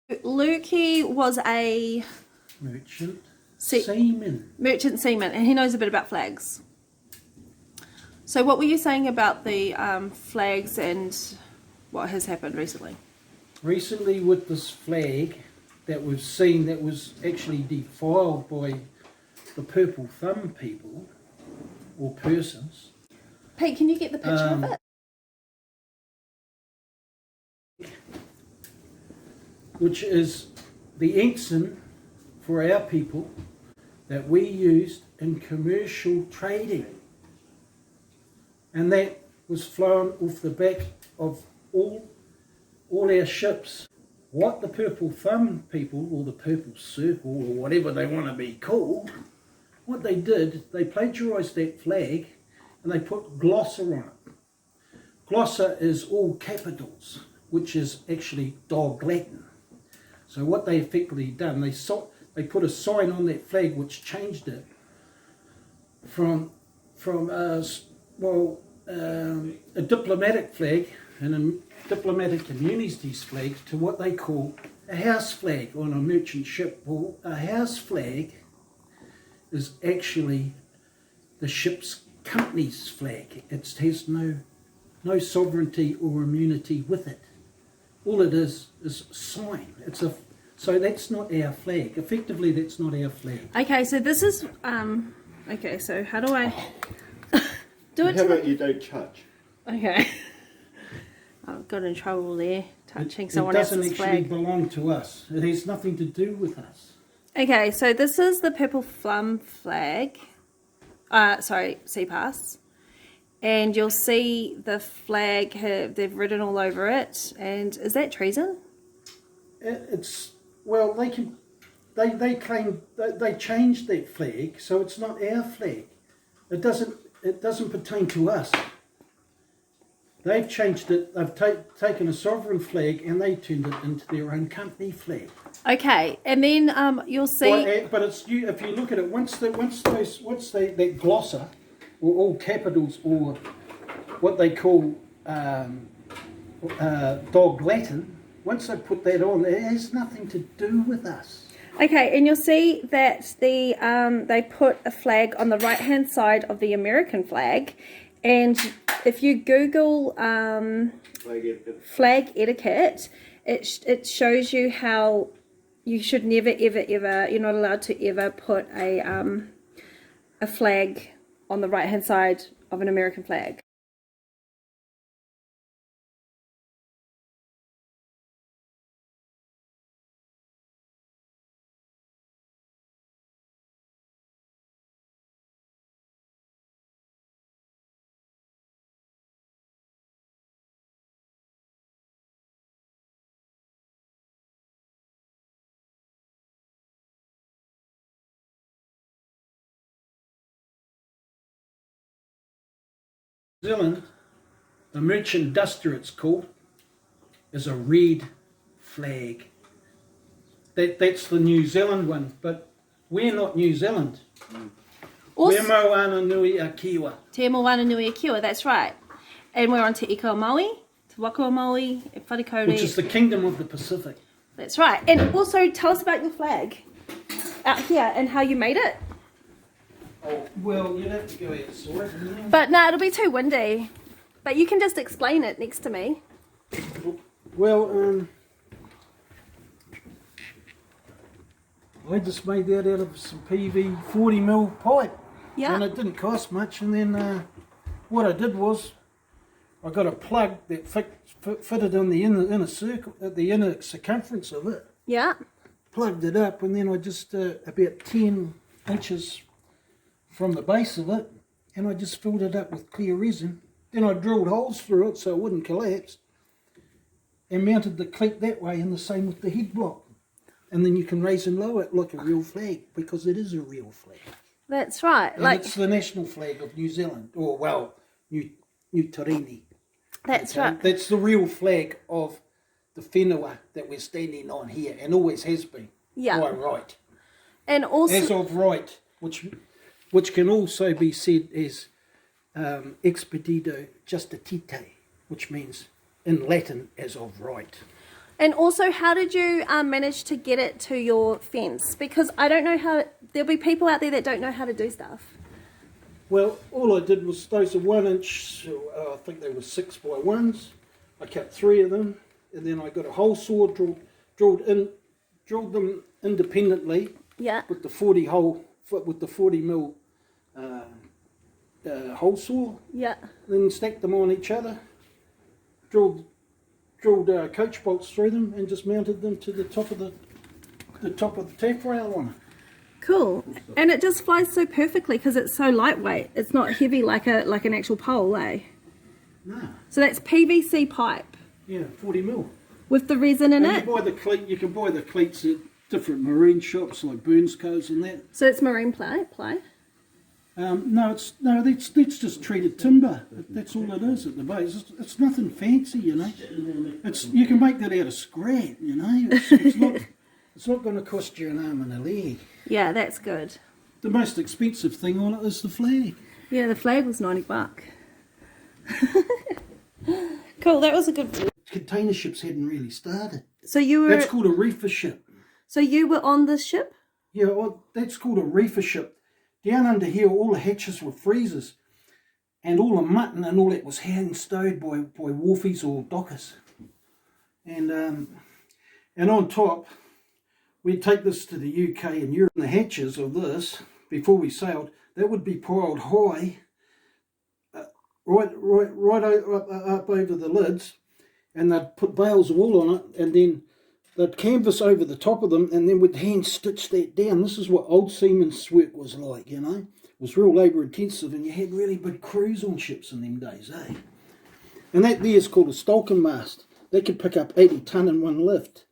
Lukey was a merchant seaman. Merchant seaman, and he knows a bit about flags. So what were you saying about the flags and what has happened recently? Recently with this flag that we've seen that was actually defiled by the purple thumb people or persons. Pete, can you get the picture of it? Which is the ensign for our people that we used in commercial trading. And that was flown off the back of all our ships. What the purple thumb people, or the purple circle, or whatever they want to be called, what they did, they plagiarised that flag and they put glossa on it. Glossa is all capitals, which is actually dog Latin. So what they effectively done, they put a sign on that flag which changed it from a diplomatic flag and a diplomatic immunities flag to what they call a house flag on a merchant ship. Well, a house flag is actually the ship's company's flag. It has no sovereignty or immunity with it. All it is sign. So that's not our flag. Effectively, that's not our flag. Okay, so this is okay. So how do I do it? How about you don't touch? Okay, I got in trouble there touching someone else's flag. It doesn't actually belong to us. It has nothing to do with us. Okay, so this is the purple thumb flag. Sorry, sea pass. And you'll see the flag, they've written all over it. And is that treason? Well, they claim they changed that flag, so it's not our flag. It doesn't pertain to us. They've changed it. They've taken a sovereign flag and they turned it into their own company flag. Okay, and then you'll see. But it's if you look at it, once that glossa, or all capitals, or what they call dog Latin, once they put that on, it has nothing to do with us. Okay, and you'll see that they put a flag on the right-hand side of the American flag, and if you Google flag etiquette, it shows you how you should never, ever, ever, you're not allowed to ever put a flag on the right-hand side of an American flag. New Zealand, the merchant duster it's called, is a red flag. That's the New Zealand one, but we're not New Zealand. We're Moana Nui a Kiwa. Te Moana Nui a Kiwa, that's right. And we're on Te Ika Maui, Te Waka Maui, e Wharikauri. Which is the kingdom of the Pacific. That's right. And also tell us about your flag out here and how you made it. Oh, well, you'd have to go outside. But no, it'll be too windy. But you can just explain it next to me. Well, I just made that out of some PV 40mm pipe. Yeah. And it didn't cost much. And then what I did was I got a plug that fitted on the inner circle, at the inner circumference of it. Yeah. Plugged it up, and then I just about 10 inches from the base of it, and I just filled it up with clear resin. Then I drilled holes through it so it wouldn't collapse, and mounted the cleat that way, and the same with the head block. And then you can raise and lower it like a real flag, because it is a real flag. That's right. And it's the national flag of New Zealand, or well, New Tarini. That's right. That's the real flag of the whenua that we're standing on here, and always has been. Yeah. By right. And also, as of right, which can also be said as expedito justatite, which means in Latin as of right. And also, how did you manage to get it to your fence? Because I don't know how, there'll be people out there that don't know how to do stuff. Well, all I did was, those are 1 inch, I think they were 6 by 1s. I cut 3 of them, and then I got a hole saw, drilled them independently. Yeah. With the 40 mil hole saw. Yeah. Then stacked them on each other. Drilled coach bolts through them, and just mounted them to the top of the taff rail on it. Cool. And it just flies so perfectly because it's so lightweight. It's not heavy like an actual pole, eh? No. So that's PVC pipe. Yeah, 40 mil. With the resin in and it? You can buy the cleats at different marine shops like Burns Co's and that. So it's marine ply? No, that's just treated timber. That's all it is at the base. It's nothing fancy, you know. You can make that out of scrap, you know. It's not going to cost you an arm and a leg. Yeah, that's good. The most expensive thing on it is the flag. Yeah, the flag was $90. Cool, that was a good. Container ships hadn't really started. So you were. That's called a reefer ship. So you were on this ship? Yeah, well, that's called a reefer ship. Down under here, all the hatches were freezers, and all the mutton and all that was hand stowed by wharfies or dockers. And on top, we'd take this to the UK and Europe. The hatches of this, before we sailed, that would be piled high, right up over the lids, and they'd put bales of wool on it, and then they'd canvas over the top of them, and then we'd hand stitch that down. This is what old seamen's work was like, you know. It was real labour intensive, and you had really big crews on ships in them days, eh? And that there is called a stalking mast. They could pick up 80 tonne in one lift.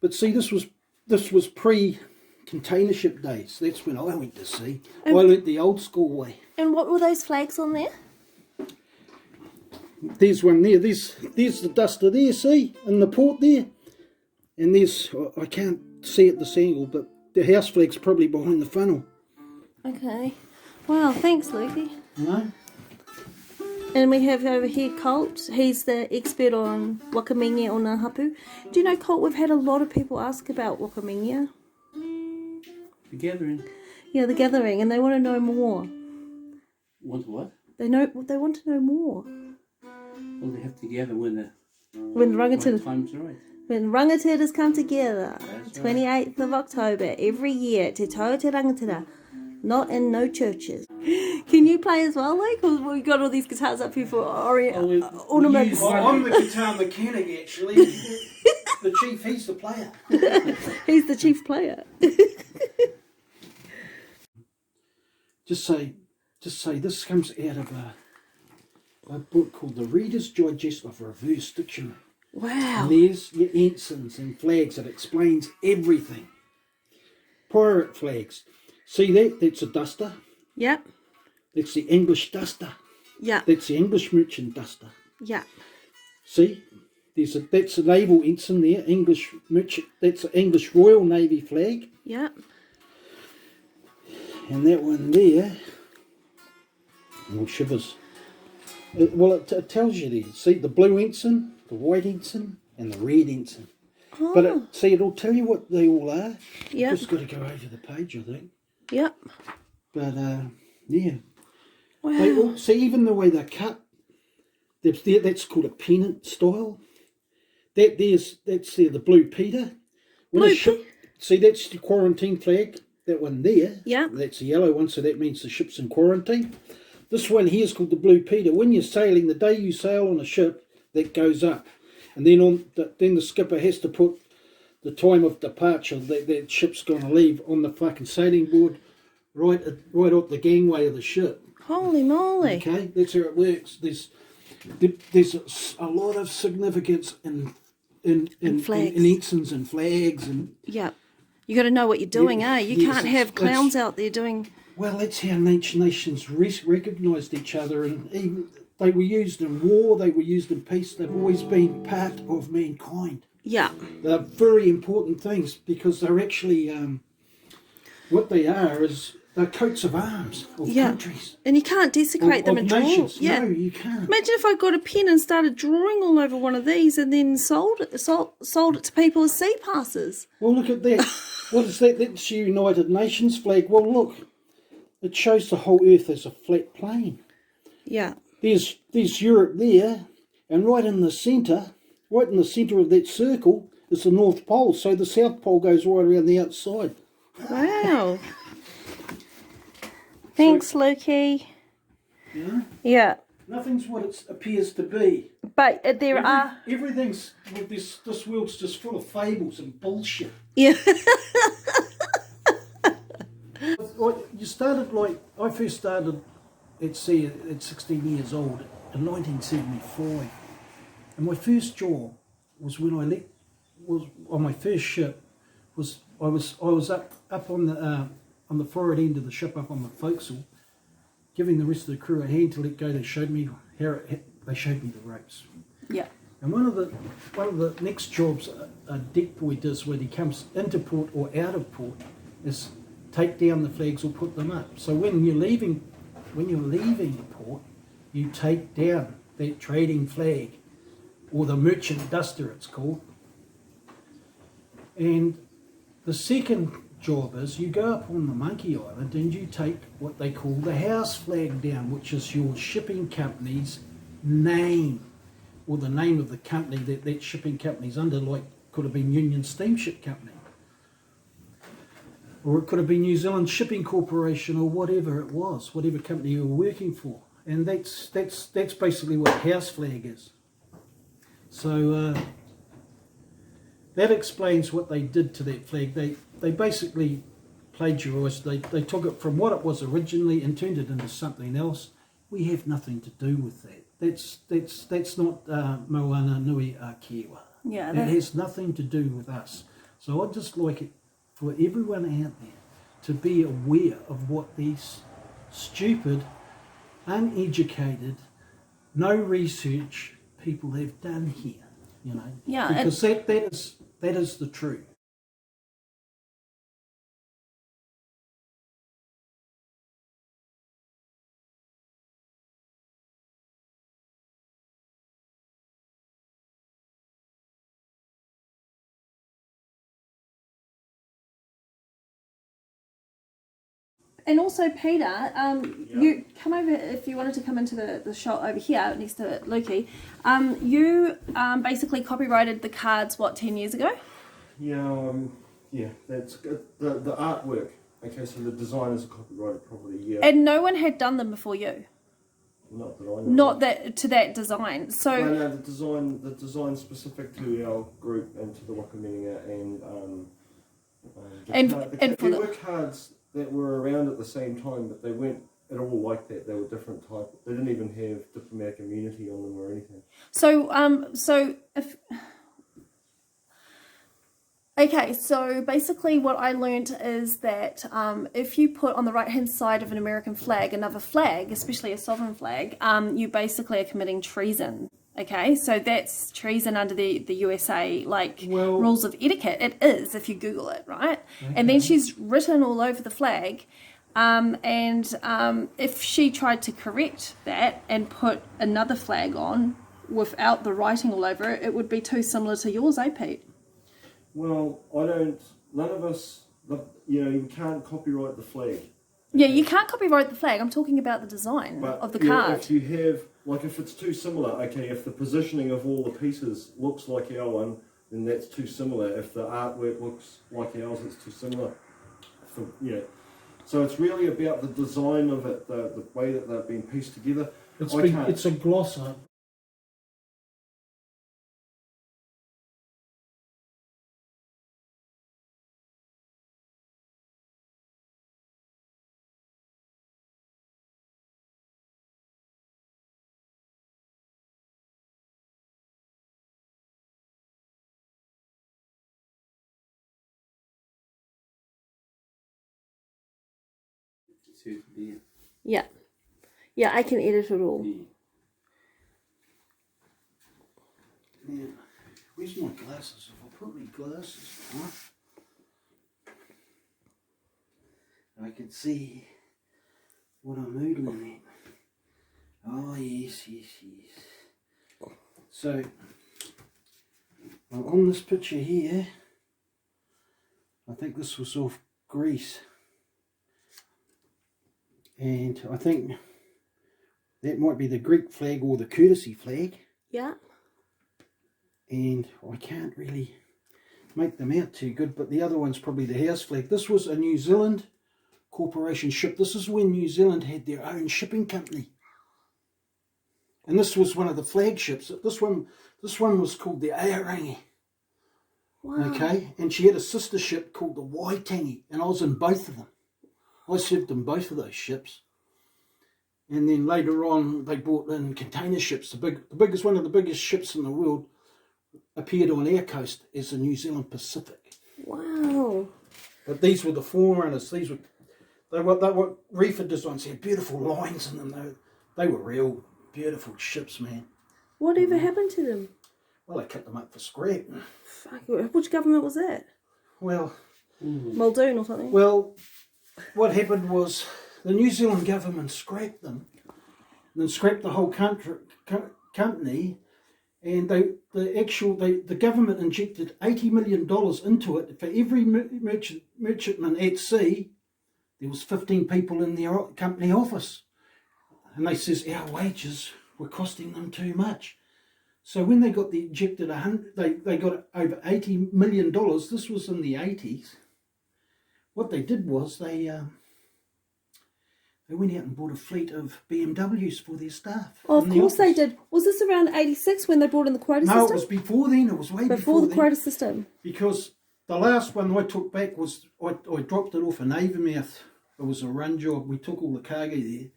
But see, this was pre-container ship days. That's when I went to sea. I learnt the old school way. And what were those flags on there? There's one there. There's the duster there, see? In the port there. And there's, I can't see at this angle, but the house flag's probably behind the funnel. Okay. Wow, thanks, Lukey. No? And we have over here Colt. He's the expert on Whakaputanga o ngā hapu. Do you know, Colt, we've had a lot of people ask about Whakaputanga. The gathering. Yeah, the gathering, and they want to know more. Want what? They want to know more. Well, they have to gather when the Rangatiras, time's right. when Rangatiras come together, That's 28th of October, every year, Te Tau Te Rangatira, not in no churches. Can you play as well, Luke? Because we've got all these guitars up here for ornaments. I'm the guitar mechanic, actually. The chief, he's the player. He's the chief player. Just say this comes out of a book called The Reader's Digest of Reverse Dictionary. Wow. And there's your ensigns and flags that explains everything. Pirate flags. See that? That's a duster. Yep. That's the English duster. Yeah. That's the English merchant duster. Yeah. See? That's a naval ensign there, English merchant. That's an English Royal Navy flag. Yeah. And that one there, oh, shivers. It tells you there. See, the blue ensign, the white ensign, and the red ensign. Oh. But it'll tell you what they all are. Yeah. Just got to go over the page, I think. Yep. But yeah. Wow. They all, see, even the way they're cut, that's called a pennant style. That's the blue Peter. See, that's the quarantine flag. That one there. Yeah. That's the yellow one, so that means the ship's in quarantine. This one here is called the blue Peter. When you're sailing, the day you sail on a ship, that goes up, and then then the skipper has to put the time of departure that ship's going to leave on the fucking sailing board, right up the gangway of the ship. Holy moly. Okay, that's how it works. There's a lot of significance in flags. in ensigns and flags and. Yeah. You got to know what you're doing, Yeah, eh? You yes, can't have clowns out there doing. Well, that's how nations recognised each other, and even they were used in war, they were used in peace. They've always been part of mankind. Yeah. They're very important things because they're actually what they are is They're coats of arms of Yeah. countries. And you can't desecrate them Of and draw. nations. Yeah. No, you can't. Imagine if I got a pen and started drawing all over one of these and then sold it to people as sea passes. Well, look at that. What is that? That's the United Nations flag. Well, look. It shows the whole earth as a flat plane. Yeah. There's Europe there, and right in the centre of that circle is the North Pole. So the South Pole goes right around the outside. Wow. Thanks, Lukey. Yeah. Yeah. Nothing's what it appears to be. But Everything's with this world's just full of fables and bullshit. Yeah. I first started at sea at 16 years old in 1975, and my first job was when was on my first ship. I was up on the forward end of the ship, up on the forecastle, giving the rest of the crew a hand to let go. They showed me the ropes. Yeah. And one of the next jobs a deck boy does when he comes into port or out of port is take down the flags or put them up. So when you're leaving port, you take down that trading flag, or the merchant duster it's called. And the second job is you go up on the Monkey Island and you take what they call the house flag down, which is your shipping company's name, or the name of the company that shipping company's under, like could have been Union Steamship Company, or it could have been New Zealand Shipping Corporation, or whatever it was, whatever company you were working for. And that's basically what house flag is. So that explains what they did to that flag. They basically plagiarised. They took it from what it was originally and turned it into something else. We have nothing to do with that. That's not Moana Nui a Kiwa. Yeah. It has nothing to do with us. So I'd just like it for everyone out there to be aware of what these stupid, uneducated, no research people have done here. You know, Yeah, because that is the truth. And also, Peter, you come over if you wanted to come into the shot over here next to Lukey. You basically copyrighted the cards, 10 years ago? Yeah, that's good. The artwork. Okay, so the designers are copyrighted probably a year. And no one had done them before you? Not that I know. Not that to that design. So No, the design specific to our group and to the Whakaputanga there were cards that were around at the same time, but they weren't at all like that. They were different type. They didn't even have diplomatic immunity on them or anything. So basically what I learned is that if you put on the right hand side of an American flag another flag, especially a sovereign flag, you basically are committing treason. Okay, so that's treason under the USA rules of etiquette. It is if you Google it, right? Okay. And then she's written all over the flag, and if she tried to correct that and put another flag on without the writing all over it, it would be too similar to yours, eh, Pete? Well, none of us, you can't copyright the flag. Yeah, you can't copyright the flag. I'm talking about the design of the card. If you have, if it's too similar, okay, if the positioning of all the pieces looks like our one, then that's too similar. If the artwork looks like ours, it's too similar. So it's really about the design of it, the way that they've been pieced together. It's a gloss art. Yeah. Yeah, I can edit it all. Yeah. Where's my glasses? If I put my glasses on. I can see what I'm noodling at. Oh, yes. So, well, on this picture here, I think this was off Greece. And I think that might be the Greek flag or the courtesy flag. Yeah. And I can't really make them out too good, but the other one's probably the house flag. This was a New Zealand corporation ship. This is when New Zealand had their own shipping company. And this was one of the flagships. This one was called the ORANGA. Wow. Okay, and she had a sister ship called the Waitangi, and I was in both of them. I served in both of those ships. And then later on, they brought in container ships. One of the biggest ships in the world appeared on our coast as the New Zealand Pacific. Wow. But these were the forerunners. They were reefer designs. They had beautiful lines in them. They were real beautiful ships, man. Whatever happened to them? Well, they cut them up for scrap. Fuck, which government was that? Well, Muldoon or something? Well, what happened was the New Zealand government scrapped them, and then scrapped the whole company, and the government injected $80 million into it. For every merchantman at sea, there was 15 people in their company office, and they says our wages were costing them too much. So when they got injected they got over $80 million. This was in the 80s. What they did was they went out and bought a fleet of BMWs for their staff. Oh, of course they did. Was this around 86 when they brought in the quota system? No, it was before then. It was way before the then. quota system. Because the last one I took back was, I dropped it off in Avonmouth. It was a run job. We took all the cargo there.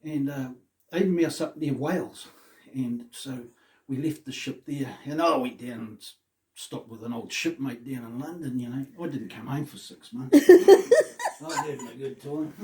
And Avonmouth's up near Wales. And so we left the ship there. And I went down and stopped with an old shipmate down in London, you know. I didn't come home for 6 months. I was having a good time.